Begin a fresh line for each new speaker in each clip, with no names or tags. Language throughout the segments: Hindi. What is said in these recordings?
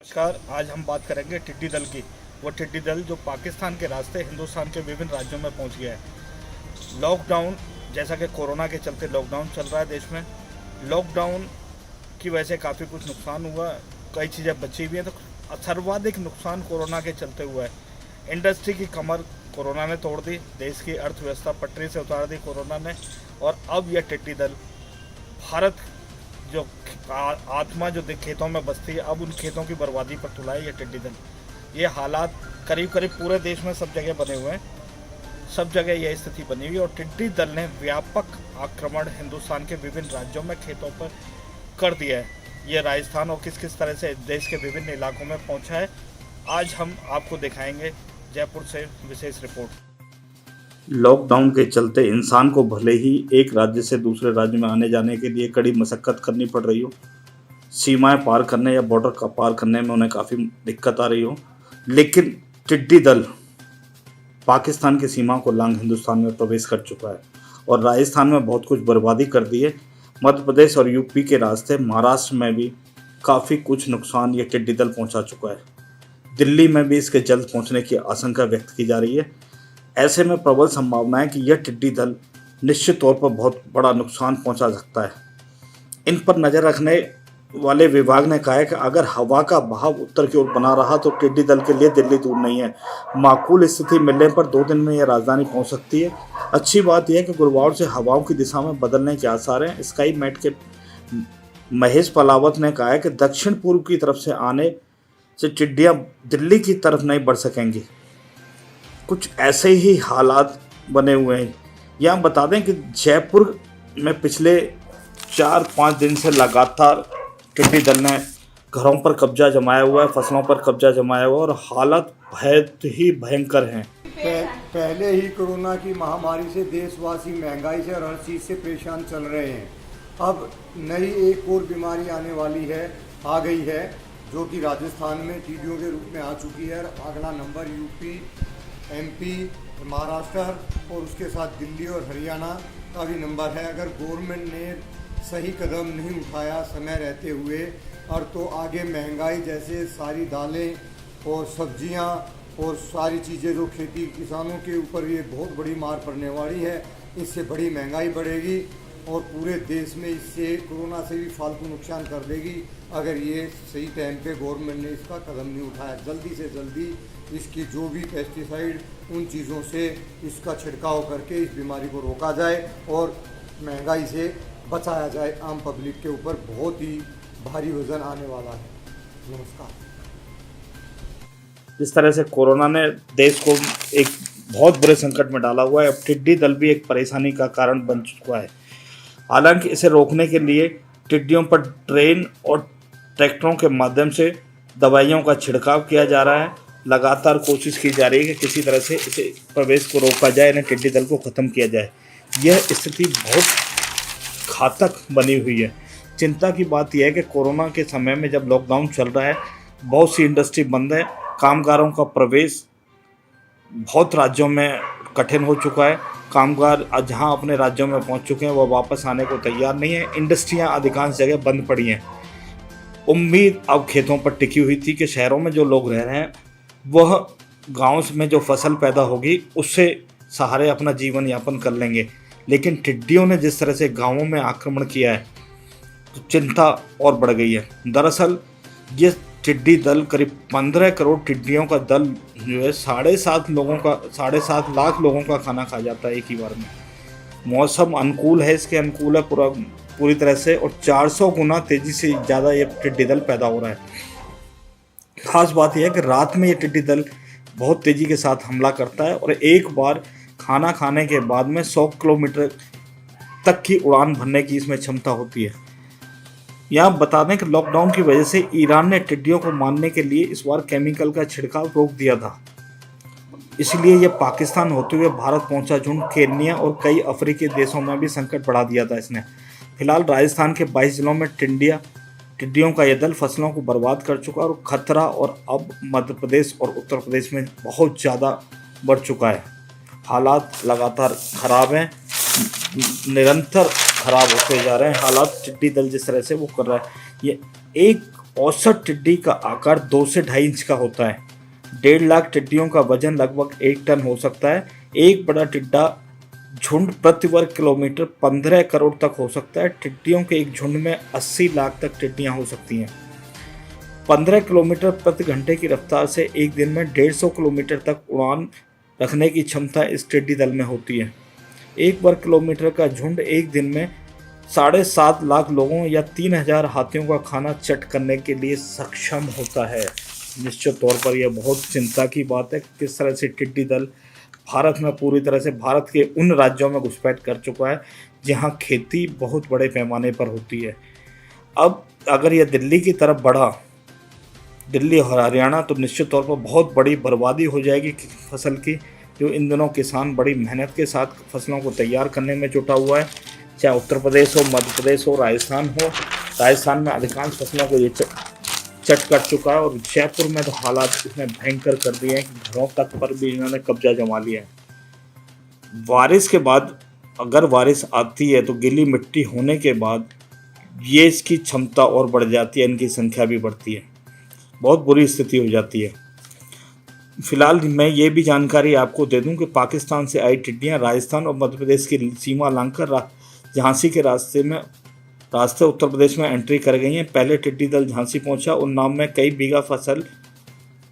नमस्कार। आज हम बात करेंगे टिड्डी दल की। वो टिड्डी दल जो पाकिस्तान के रास्ते हिंदुस्तान के विभिन्न राज्यों में पहुंच गया है। लॉकडाउन, जैसा कि कोरोना के चलते लॉकडाउन चल रहा है देश में, लॉकडाउन की वजह से काफ़ी कुछ नुकसान हुआ। कई चीज़ें बची हुई हैं, तो सर्वाधिक नुकसान कोरोना के चलते हुआ है। इंडस्ट्री की कमर कोरोना ने तोड़ दी, देश की अर्थव्यवस्था पटरी से उतार दी कोरोना ने। और अब यह टिड्डी दल भारत जो आत्मा जो खेतों में बसती है, अब उन खेतों की बर्बादी पर तुला है ये टिड्डी दल। ये हालात करीब करीब पूरे देश में सब जगह बने हुए हैं, सब जगह यह स्थिति बनी हुई है। और टिड्डी दल ने व्यापक आक्रमण हिंदुस्तान के विभिन्न राज्यों में खेतों पर कर दिया है। ये राजस्थान और किस किस तरह से देश के विभिन्न इलाकों में पहुंचा है, आज हम आपको दिखाएंगे। जयपुर से विशेष रिपोर्ट।
लॉकडाउन के चलते इंसान को भले ही एक राज्य से दूसरे राज्य में आने जाने के लिए कड़ी मशक्कत करनी पड़ रही हो, सीमाएं पार करने या बॉर्डर का पार करने में उन्हें काफ़ी दिक्कत आ रही हो, लेकिन टिड्डी दल पाकिस्तान की सीमा को लांघ हिंदुस्तान में प्रवेश कर चुका है और राजस्थान में बहुत कुछ बर्बादी कर दी है। मध्य प्रदेश और यूपी के रास्ते महाराष्ट्र में भी काफ़ी कुछ नुकसान ये टिड्डी दल पहुँचा चुका है। दिल्ली में भी इसके जल्द पहुँचने की आशंका व्यक्त की जा रही है। ऐसे में प्रबल संभावना है कि यह टिड्डी दल निश्चित तौर पर बहुत बड़ा नुकसान पहुंचा सकता है। इन पर नज़र रखने वाले विभाग ने कहा है कि अगर हवा का बहाव उत्तर की ओर बना रहा तो टिड्डी दल के लिए दिल्ली दूर नहीं है। माकूल स्थिति मिलने पर 2 दिन में यह राजधानी पहुंच सकती है। अच्छी बात यह है कि गुरुवार से हवाओं की दिशा में बदलने के आसार हैं। स्काई मेट के महेश पलावत ने कहा है कि दक्षिण पूर्व की तरफ से आने से टिड्डियाँ दिल्ली की तरफ नहीं बढ़ सकेंगी। कुछ ऐसे ही हालात बने हुए हैं। यहाँ बता दें कि जयपुर में पिछले 4-5 दिन से लगातार टिड्डी दल ने घरों पर कब्जा जमाया हुआ है, फसलों पर कब्जा जमाया हुआ है और हालत बहुत ही भयंकर हैं।
पहले ही कोरोना की महामारी से देशवासी महंगाई से और हर चीज़ से परेशान चल रहे हैं। अब नई एक और बीमारी आने वाली है, आ गई है, जो कि राजस्थान में टीडियों के रूप में आ चुकी है। अगला नंबर यूपी, एमपी, महाराष्ट्र और उसके साथ दिल्ली और हरियाणा का भी नंबर है। अगर गवर्नमेंट ने सही कदम नहीं उठाया समय रहते हुए, और तो आगे महंगाई जैसे सारी दालें और सब्जियां और सारी चीज़ें जो खेती किसानों के ऊपर ये बहुत बड़ी मार पड़ने वाली है। इससे बड़ी महंगाई बढ़ेगी और पूरे देश में इससे कोरोना से भी फालतू नुकसान कर देगी, अगर ये सही टाइम पे गवर्नमेंट ने इसका कदम नहीं उठाया। जल्दी से जल्दी इसकी जो भी पेस्टिसाइड उन चीज़ों से इसका छिड़काव करके इस बीमारी को रोका जाए और महंगाई से बचाया जाए। आम पब्लिक के ऊपर बहुत ही भारी वजन आने वाला है। नमस्कार।
जिस तरह से कोरोना ने देश को एक बहुत बुरे संकट में डाला हुआ है, अब टिड्डी दल भी एक परेशानी का कारण बन चुका है। हालांकि इसे रोकने के लिए टिड्डियों पर ट्रेन और ट्रैक्टरों के माध्यम से दवाइयों का छिड़काव किया जा रहा है। लगातार कोशिश की जा रही है कि किसी तरह से इसे प्रवेश को रोका जाए, इन्हें टिड्डी दल को ख़त्म किया जाए। यह स्थिति बहुत घातक बनी हुई है। चिंता की बात यह है कि कोरोना के समय में जब लॉकडाउन चल रहा है, बहुत सी इंडस्ट्री बंद है, कामगारों का प्रवेश बहुत राज्यों में कठिन हो चुका है। कामगार जहां अपने राज्यों में पहुंच चुके हैं, वह वापस आने को तैयार नहीं है। इंडस्ट्रियां अधिकांश जगह बंद पड़ी हैं। उम्मीद अब खेतों पर टिकी हुई थी कि शहरों में जो लोग रह रहे हैं वह गाँव में जो फसल पैदा होगी उससे सहारे अपना जीवन यापन कर लेंगे, लेकिन टिड्डियों ने जिस तरह से गाँवों में आक्रमण किया है तो चिंता और बढ़ गई है। दरअसल ये टिड्डी दल करीब 15 करोड़ टिड्डियों का दल जो है 7.5 लाख लोगों का खाना खा जाता है एक ही बार में। मौसम अनुकूल है, इसके अनुकूल है पूरी तरह से, और 400 गुना तेज़ी से ज़्यादा ये टिड्डी दल पैदा हो रहा है। खास बात यह है कि रात में ये टिड्डी दल बहुत तेज़ी के साथ हमला करता है और एक बार खाना खाने के बाद में 100 किलोमीटर तक की उड़ान भरने की इसमें क्षमता होती है। यहाँ बता दें कि लॉकडाउन की वजह से ईरान ने टिड्डियों को मारने के लिए इस बार केमिकल का छिड़काव रोक दिया था, इसलिए यह पाकिस्तान होते हुए भारत पहुंचा झुंड केन्या और कई अफ्रीकी देशों में भी संकट बढ़ा दिया था इसने। फिलहाल राजस्थान के 22 जिलों में टिड्डियों का यह दल फसलों को बर्बाद कर चुका है और खतरा और अब मध्य प्रदेश और उत्तर प्रदेश में बहुत ज़्यादा बढ़ चुका है। हालात लगातार ख़राब हैं, निरंतर ख़राब होते जा रहे हैं हालात। टिड्डी दल जिस तरह से वो कर रहा है, ये एक औसत टिड्डी का आकार 2 से 2.5 इंच का होता है। 1.5 लाख टिड्डियों का वजन लगभग 1 टन हो सकता है। एक बड़ा टिड्डा झुंड प्रति वर्ग किलोमीटर 15 करोड़ तक हो सकता है। टिड्डियों के एक झुंड में 80 लाख तक टिड्डियां हो सकती हैं। 15 किलोमीटर प्रति घंटे की रफ्तार से एक दिन में 150 किलोमीटर तक उड़ान रखने की क्षमता इस टिड्डी दल में होती है। 1 वर्ग किलोमीटर का झुंड एक दिन में 7.5 लाख लोगों या 3000 हाथियों का खाना चट करने के लिए सक्षम होता है। निश्चित तौर पर यह बहुत चिंता की बात है कि किस तरह से टिड्डी दल भारत में पूरी तरह से भारत के उन राज्यों में घुसपैठ कर चुका है जहां खेती बहुत बड़े पैमाने पर होती है। अब अगर यह दिल्ली की तरफ बढ़ा, दिल्ली और हरियाणा, तो निश्चित तौर पर बहुत बड़ी बर्बादी हो जाएगी फसल की। जो इन दिनों किसान बड़ी मेहनत के साथ फसलों को तैयार करने में जुटा हुआ है, चाहे उत्तर प्रदेश हो, मध्य प्रदेश हो, राजस्थान हो। राजस्थान में अधिकांश फसलों को ये चट कर चुका है और जयपुर में तो हालात इतने भयंकर कर दिए हैं कि घरों तक पर भी इन्होंने कब्जा जमा लिया है। बारिश के बाद अगर बारिश आती है तो गीली मिट्टी होने के बाद ये इसकी क्षमता और बढ़ जाती है, इनकी संख्या भी बढ़ती है, बहुत बुरी स्थिति हो जाती है। फिलहाल मैं ये भी जानकारी आपको दे दूं कि पाकिस्तान से आई टिड्डियां राजस्थान और मध्य प्रदेश की सीमा लांघकर झांसी के रास्ते उत्तर प्रदेश में एंट्री कर गई हैं। पहले टिड्डी दल झांसी पहुंचा। उन्नाव में कई बीघा फसल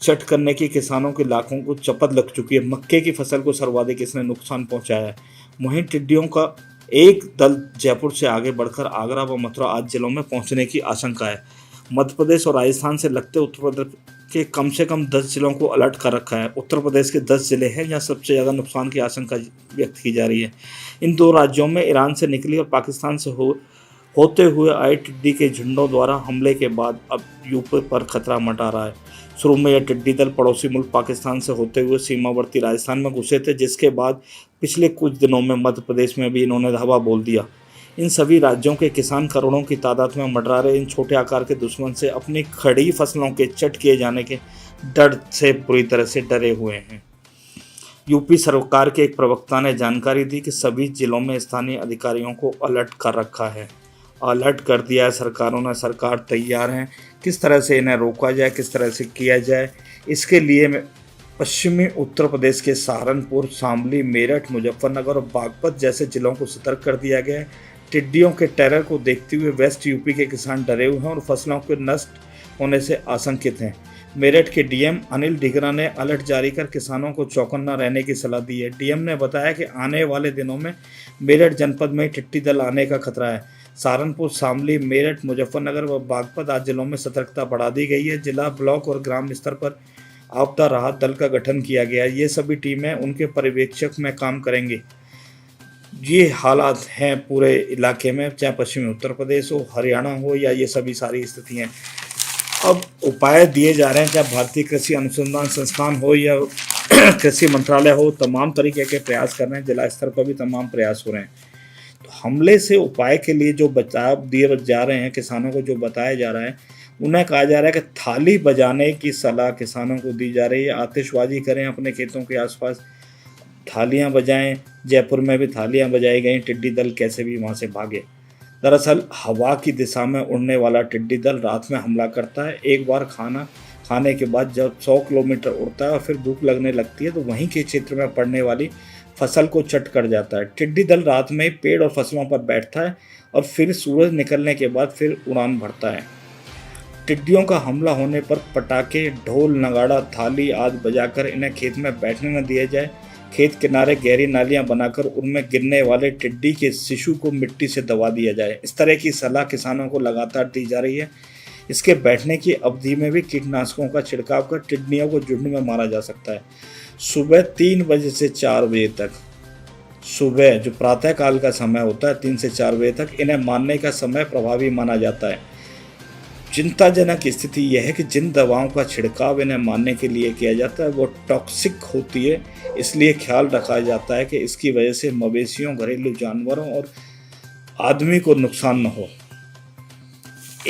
चट करने की किसानों के लाखों को चपत लग चुकी है। मक्के की फसल को सर्वाधिक इसने नुकसान पहुंचाया है। वहीं टिड्डियों का एक दल जयपुर से आगे बढ़कर आगरा व मथुरा आदि जिलों में पहुंचने की आशंका है। मध्य प्रदेश और राजस्थान से लगते उत्तर प्रदेश के कम से कम 10 जिलों को अलर्ट कर रखा है। उत्तर प्रदेश के 10 जिले हैं जहां सबसे ज़्यादा नुकसान की आशंका व्यक्त की जा रही है। इन 2 राज्यों में ईरान से निकली और पाकिस्तान से होते हुए आए टिड्डी के झुंडों द्वारा हमले के बाद अब यूपी पर खतरा मंडरा रहा है। शुरू में यह टिड्डी दल पड़ोसी मुल्क पाकिस्तान से होते हुए सीमावर्ती राजस्थान में घुसे थे, जिसके बाद पिछले कुछ दिनों में मध्य प्रदेश में भी इन्होंने हवा बोल दिया। इन सभी राज्यों के किसान करोड़ों की तादाद में मंडरा रहे इन छोटे आकार के दुश्मन से अपनी खड़ी फसलों के चट किए जाने के डर से पूरी तरह से डरे हुए हैं। यूपी सरकार के एक प्रवक्ता ने जानकारी दी कि सभी जिलों में स्थानीय अधिकारियों को अलर्ट कर रखा है, अलर्ट कर दिया है सरकारों ने। सरकार तैयार है किस तरह से इन्हें रोका जाए, किस तरह से किया जाए। इसके लिए पश्चिमी उत्तर प्रदेश के सहारनपुर, शामली, मेरठ, मुजफ्फरनगर और बागपत जैसे जिलों को सतर्क कर दिया गया है। टिड्डियों के टेरर को देखते हुए वेस्ट यूपी के किसान डरे हुए हैं और फसलों के नष्ट होने से आशंकित हैं। मेरठ के डीएम अनिल डिगरा ने अलर्ट जारी कर किसानों को चौकन्ना रहने की सलाह दी है। डीएम ने बताया कि आने वाले दिनों में मेरठ जनपद में टिड्डी दल आने का खतरा है। सहारनपुर, शामली, मेरठ, मुजफ्फरनगर व बागपत आदि जिलों में सतर्कता बढ़ा दी गई है। जिला, ब्लॉक और ग्राम स्तर पर आपदा राहत दल का गठन किया गया है। ये सभी टीमें उनके पर्यवेक्षक में काम करेंगी। ये हालात हैं पूरे इलाके में, चाहे पश्चिमी उत्तर प्रदेश हो, हरियाणा हो, या ये सभी सारी स्थितियाँ। अब उपाय दिए जा रहे हैं, चाहे भारतीय कृषि अनुसंधान संस्थान हो या कृषि मंत्रालय हो, तमाम तरीके के प्रयास कर रहे हैं। जिला स्तर पर भी तमाम प्रयास हो रहे हैं। तो हमले से उपाय के लिए जो बचाव दिए जा रहे हैं किसानों को, जो बताया जा रहा है, उन्हें कहा जा रहा है कि थाली बजाने की सलाह किसानों को दी जा रही है। आतिशबाजी करें अपने खेतों के आसपास, थालियां बजाएं। जयपुर में भी थालियां बजाई गई, टिड्डी दल कैसे भी वहां से भागे। दरअसल हवा की दिशा में उड़ने वाला टिड्डी दल रात में हमला करता है। एक बार खाना खाने के बाद जब 100 किलोमीटर उड़ता है और फिर भूख लगने लगती है तो वहीं के क्षेत्र में पड़ने वाली फसल को चट कर जाता है। टिड्डी दल रात में पेड़ और फसलों पर बैठता है और फिर सूरज निकलने के बाद फिर उड़ान भरता है। टिड्डियों का हमला होने पर पटाखे, ढोल, नगाड़ा, थाली आदि बजाकर इन्हें खेत में बैठने न दिया जाए। खेत किनारे गहरी नालियां बनाकर उनमें गिरने वाले टिड्डी के शिशु को मिट्टी से दबा दिया जाए। इस तरह की सलाह किसानों को लगातार दी जा रही है। इसके बैठने की अवधि में भी कीटनाशकों का छिड़काव कर टिड्डियों को झुंड में मारा जा सकता है। सुबह 3 बजे से 4 बजे तक, सुबह जो प्रातःकाल का समय होता है 3 से 4 बजे तक, इन्हें मारने का समय प्रभावी माना जाता है। चिंताजनक स्थिति यह है कि जिन दवाओं का छिड़काव इन्हें मारने के लिए किया जाता है वो टॉक्सिक होती है, इसलिए ख्याल रखा जाता है कि इसकी वजह से मवेशियों, घरेलू जानवरों और आदमी को नुकसान न हो।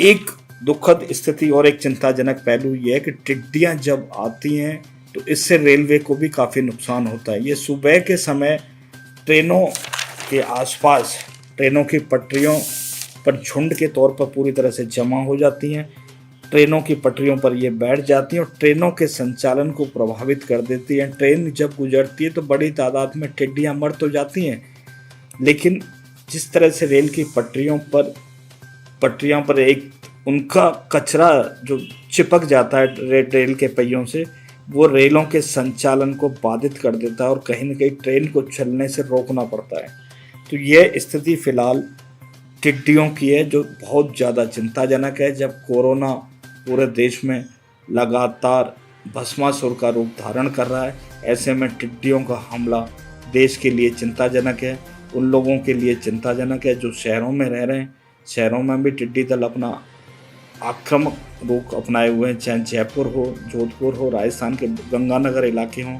एक दुखद स्थिति और एक चिंताजनक पहलू यह है कि टिड्डियां जब आती हैं तो इससे रेलवे को भी काफ़ी नुकसान होता है। ये सुबह के समय ट्रेनों के आसपास, ट्रेनों की पटरियों पर झुंड के तौर पर पूरी तरह से जमा हो जाती हैं। ट्रेनों की पटरियों पर ये बैठ जाती हैं और ट्रेनों के संचालन को प्रभावित कर देती हैं। ट्रेन जब गुजरती है तो बड़ी तादाद में टिड्डियाँ मर तो जाती हैं, लेकिन जिस तरह से रेल की पटरियों पर एक उनका कचरा जो चिपक जाता है रेल के पहियों से, वो रेलों के संचालन को बाधित कर देता है और कहीं न कहीं ट्रेन को चलने से रोकना पड़ता है। तो ये स्थिति फ़िलहाल टिड्डियों की है, जो बहुत ज़्यादा चिंताजनक है। जब कोरोना पूरे देश में लगातार भस्मासुर का रूप धारण कर रहा है, ऐसे में टिड्डियों का हमला देश के लिए चिंताजनक है। उन लोगों के लिए चिंताजनक है जो शहरों में रह रहे हैं। शहरों में भी टिड्डी दल अपना आक्रामक रूप अपनाए हुए हैं, चाहे जयपुर हो, जोधपुर हो, राजस्थान के गंगानगर इलाके हों।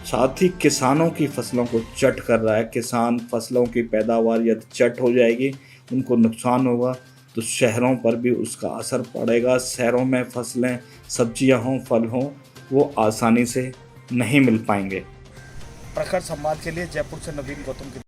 साथ ही किसानों की फसलों को चट कर रहा है। किसान फसलों की पैदावार यदि चट हो जाएगी, उनको नुकसान होगा, तो शहरों पर भी उसका असर पड़ेगा। शहरों में फसलें, सब्जियां हों, फल हों, वो आसानी से नहीं मिल पाएंगे।
प्रखर संवाद के लिए जयपुर से नवीन गौतम की